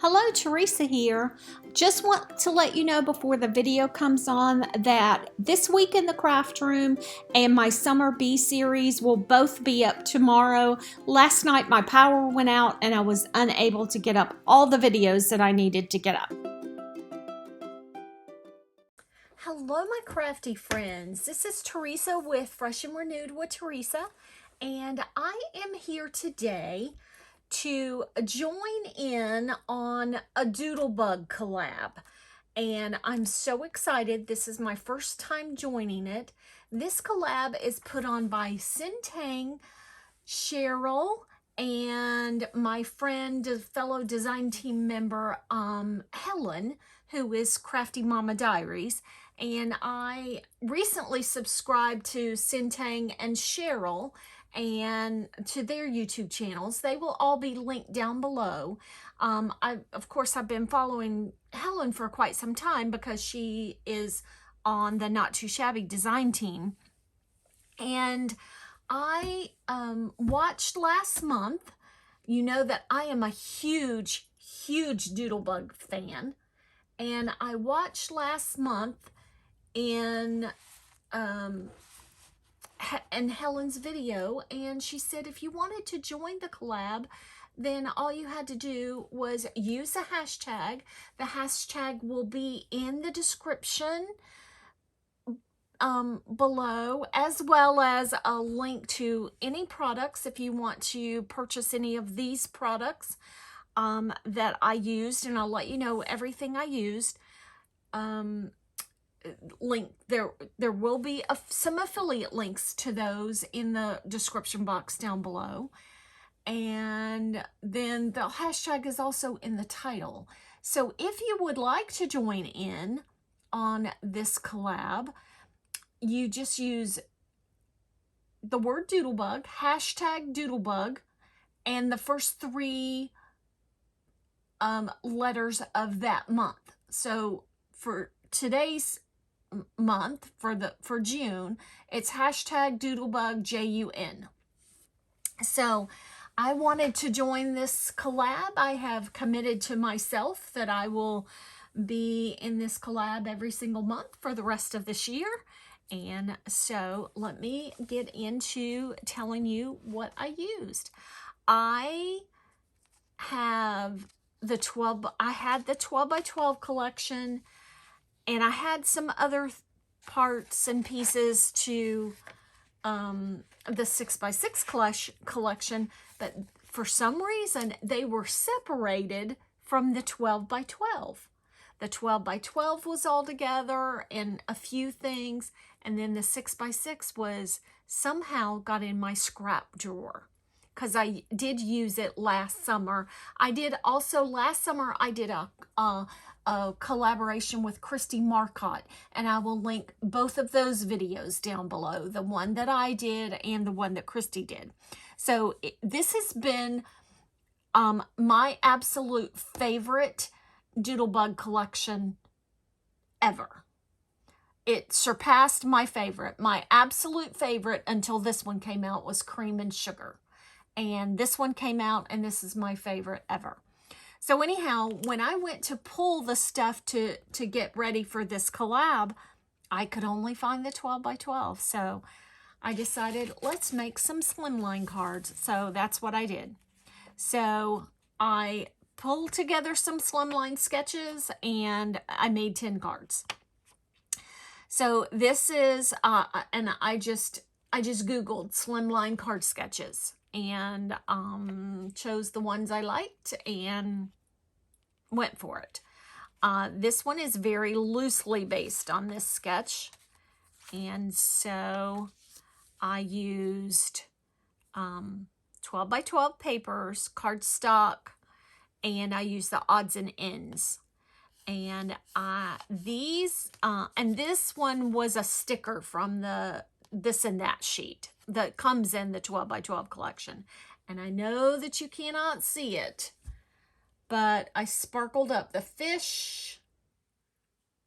Hello, Teresa here. Just want to let you know before the video comes on that this week in the craft room and my summer bee series will both be up tomorrow. Last night my power went out and I was unable to get up all the videos that I needed to get up. Hello, my crafty friends. This is Teresa with Fresh and Renewed with Teresa, and I am here today to join in on a Doodlebug collab, and I'm so excited. This is my first time joining it. This collab is put on by Sintang, Cherrryl, and my friend, fellow design team member, Helen, who is Crafty Mama Diaries. And I recently subscribed to Sintang and Cherrryl and to their YouTube channels. They will all be linked down below. Of course, I've been following Helen for quite some time because she is on the Not Too Shabby design team. And I watched last month. You know that I am a huge Doodlebug fan. And I watched last month in Helen's video, and she said if you wanted to join the collab, then all you had to do was use a hashtag. The hashtag will be in the description below, as well as a link to any products if you want to purchase any of these products that I used, and I'll let you know everything I used. Link there will be some affiliate links to those in the description box down below, and then the hashtag is also in the title. So if you would like to join in on this collab, you just use the word Doodlebug, hashtag Doodlebug, and the first three letters of that month. So for today's month, for June, it's hashtag Doodlebug JUN. So I wanted to join this collab. I have committed to myself that I will be in this collab every single month for the rest of this year. And so let me get into telling you what I used. I have the 12 by 12 collection, and I had some other parts and pieces to the 6 by 6 collection, but for some reason they were separated from the 12 by 12. The 12 by 12 was all together and a few things, and then the 6 by 6 was somehow got in my scrap drawer because I did use it last summer. Last summer I did a collaboration with Kristie Marcotte, and I will link both of those videos down below, the one that I did and the one that Kristie did. So this has been my absolute favorite Doodlebug collection ever. It surpassed my favorite. My absolute favorite until this one came out was Cream and Sugar, and this one came out, and this is my favorite ever. So anyhow, when I went to pull the stuff to get ready for this collab, I could only find the 12 by 12. So I decided, let's make some slimline cards. So that's what I did. So I pulled together some slimline sketches, and I made 10 cards. So this is, and I just Googled slimline card sketches, and chose the ones I liked and went for it. This one is very loosely based on this sketch, and so I used 12 by 12 papers, cardstock, and I used the odds and ends. And this one was a sticker from the This and That sheet that comes in the 12 by 12 collection. And I know that you cannot see it, but I sparkled up the fish.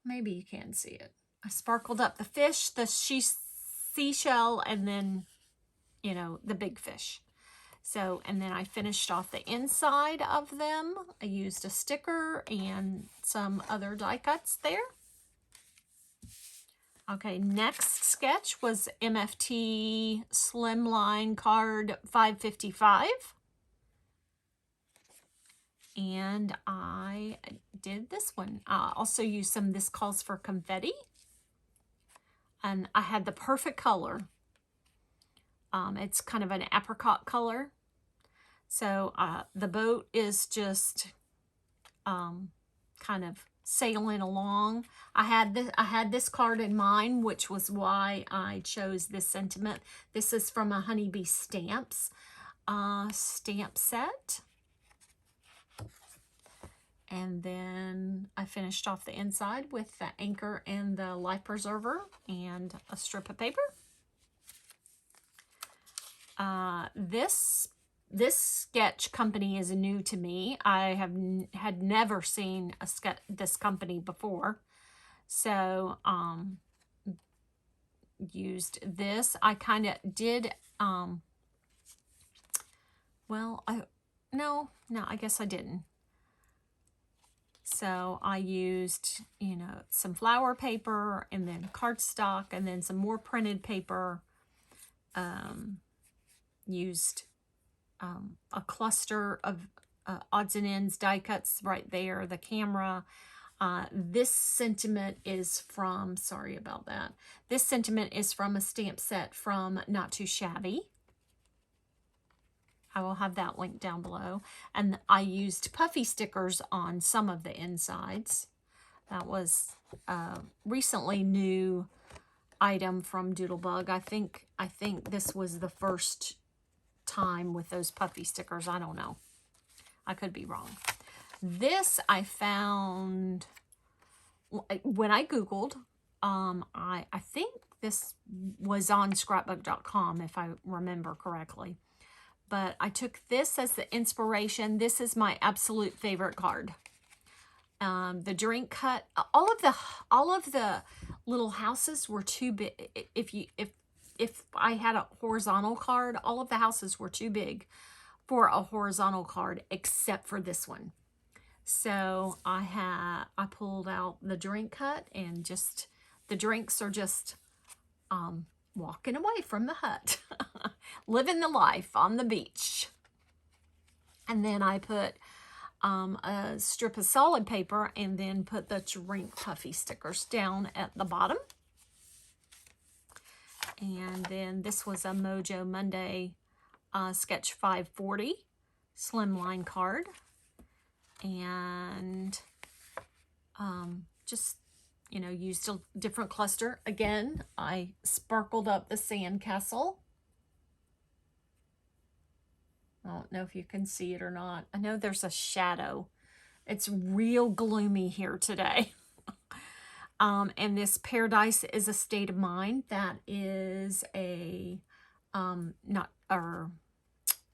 Maybe you can see it. I sparkled up the fish, the seashell, and then, you know, the big fish. So, and then I finished off the inside of them. I used a sticker and some other die cuts there. Okay, next sketch was MFT Slimline card 555. And I did this one. I also used some This Calls for Confetti. And I had the perfect color. It's kind of an apricot color. So the boat is just kind of sailing along. I had this card in mind, which was why I chose this sentiment. This is from a Honeybee Stamps stamp set. And then I finished off the inside with the anchor and the life preserver and a strip of paper. This sketch company is new to me. I had never seen this company before. So, used this. I kind of did, well, no, I guess I didn't. So I used, you know, some flower paper and then cardstock and then some more printed paper. Used a cluster of odds and ends die cuts right there, the camera. This sentiment is from, sorry about that. This sentiment is from a stamp set from Not Too Shabby. I will have that link down below. And I used puffy stickers on some of the insides. That was a recently new item from Doodlebug. I think this was the first time with those puffy stickers. I don't know. I could be wrong. This I found when I Googled. I think this was on scrapbook.com if I remember correctly. But I took this as the inspiration. This is my absolute favorite card. The drink cut, all of the little houses were too big. If I had a horizontal card, all of the houses were too big for a horizontal card except for this one. So I pulled out the drink cut, and just the drinks are just walking away from the hut, living the life on the beach. And then I put a strip of solid paper and then put the drink puffy stickers down at the bottom. And then this was a Mojo Monday sketch 540 slimline card. And just, you know, used a different cluster. Again, I sparkled up the sandcastle. I don't know if you can see it or not. I know there's a shadow. It's real gloomy here today. And this Paradise is a State of Mind. That is a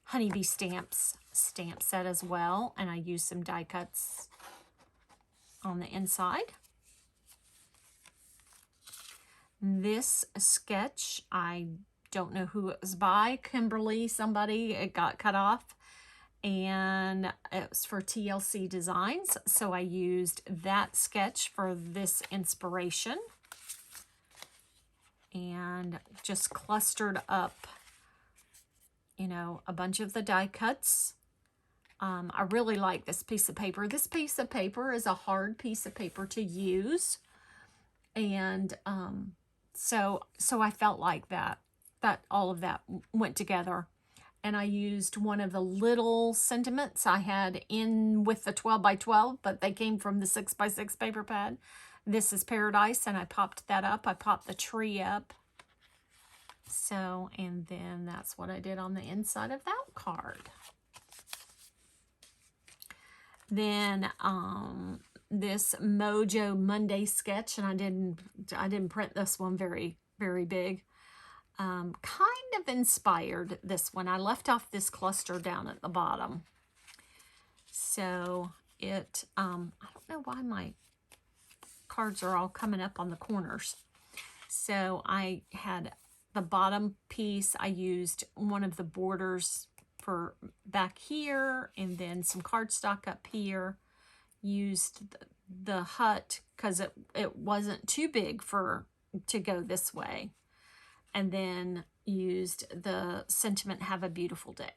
Honeybee Stamps stamp set as well. And I used some die cuts on the inside. This sketch, I don't know who it was by, Kimberly, somebody, it got cut off, and it was for TLC Designs, so I used that sketch for this inspiration, and just clustered up, you know, a bunch of the die cuts. I really like this piece of paper. This piece of paper is a hard piece of paper to use, and so I felt like that all of that went together. And I used one of the little sentiments I had in with the 12 by 12, but they came from the 6 by 6 paper pad. This is Paradise, and I popped that up. I popped the tree up. So, and then that's what I did on the inside of that card. Then this Mojo Monday sketch, and I didn't print this one very, very big. Kind of inspired this one. I left off this cluster down at the bottom. So it, I don't know why my cards are all coming up on the corners. So I had the bottom piece, I used one of the borders for back here, and then some cardstock up here. Used the hut because it wasn't too big to go this way. And then used the sentiment, have a beautiful day.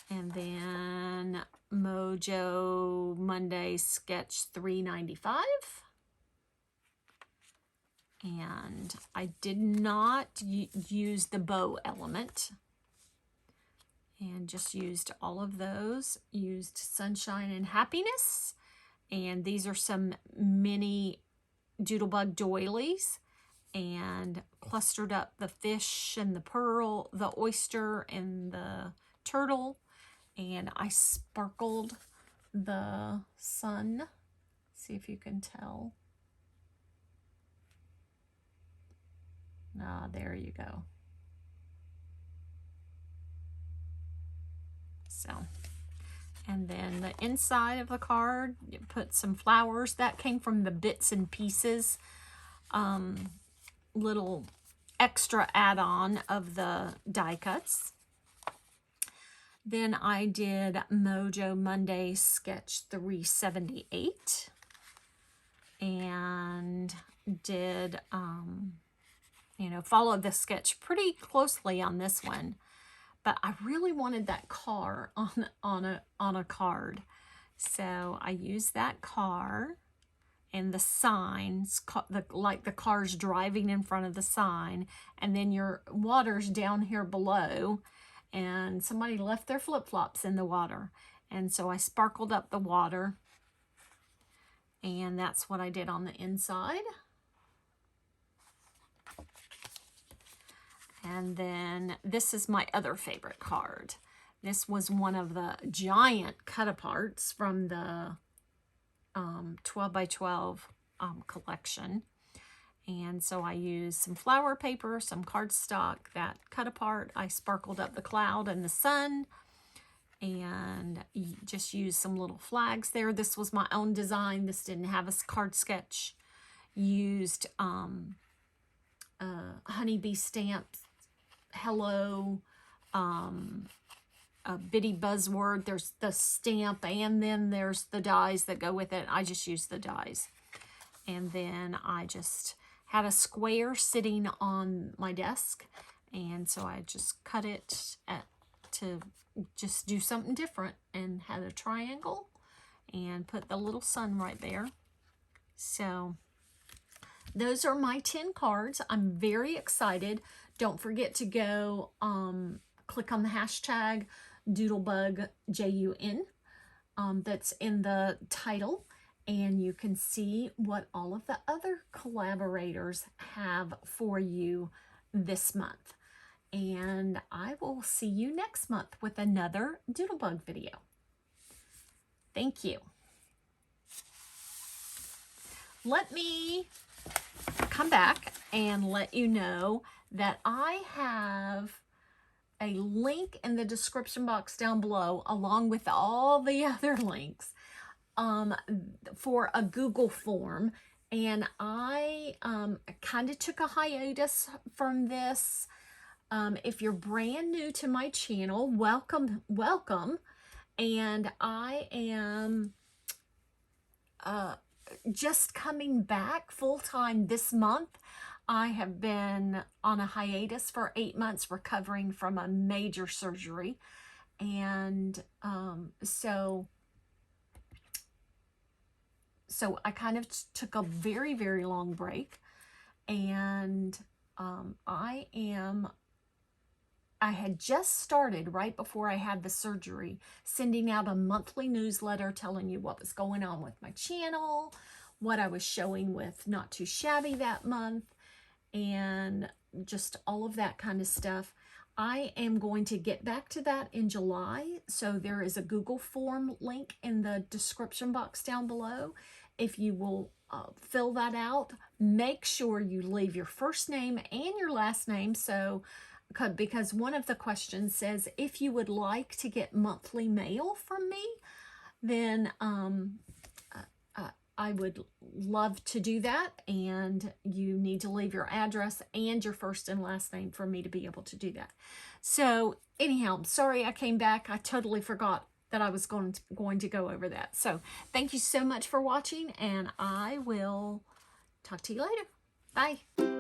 And then Mojo Monday sketch $3.95. And I did not use the bow element. And just used all of those. Used Sunshine and Happiness. And these are some mini Doodlebug doilies. And clustered up the fish and the pearl, the oyster and the turtle. And I sparkled the sun. See if you can tell. Ah, there you go. So, and then the inside of the card, you put some flowers. That came from the Bits and Pieces little extra add-on of the die cuts. Then I did Mojo Monday sketch 378 and did, you know, follow the sketch pretty closely on this one. But I really wanted that car on a card. So I used that car and the signs, like the cars driving in front of the sign, and then your water's down here below, and somebody left their flip-flops in the water. And so I sparkled up the water, and that's what I did on the inside. And then this is my other favorite card. This was one of the giant cut-aparts from the 12 by 12 collection. And so I used some flower paper, some cardstock, that cut apart. I sparkled up the cloud and the sun, and just used some little flags there. This was my own design. This didn't have a card sketch. Used honeybee stamps, hello, a bitty buzzword. There's the stamp, and then there's the dies that go with it. I just used the dies. And then I just had a square sitting on my desk, and so I just cut it to just do something different, and had a triangle and put the little sun right there. So those are my 10 cards. I'm very excited. Don't forget to go click on the hashtag Doodlebug JUN that's in the title, and you can see what all of the other collaborators have for you this month. And I will see you next month with another Doodlebug video. Thank you. Let me come back and let you know that I have a link in the description box down below, along with all the other links, for a Google form. And I kind of took a hiatus from this. If you're brand new to my channel, welcome, welcome. And I am just coming back full-time this month. I have been on a hiatus for 8 months recovering from a major surgery. And so I kind of took a very, very long break. And I had just started right before I had the surgery, sending out a monthly newsletter telling you what was going on with my channel, what I was showing with Not Too Shabby that month, and just all of that kind of stuff. I am going to get back to that in July. So there is a Google form link in the description box down below. If you will fill that out, make sure you leave your first name and your last name. So because one of the questions says, if you would like to get monthly mail from me, then I would love to do that, and you need to leave your address and your first and last name for me to be able to do that. So anyhow, I'm sorry I came back. I totally forgot that I was going to go over that. So thank you so much for watching, and I will talk to you later. Bye.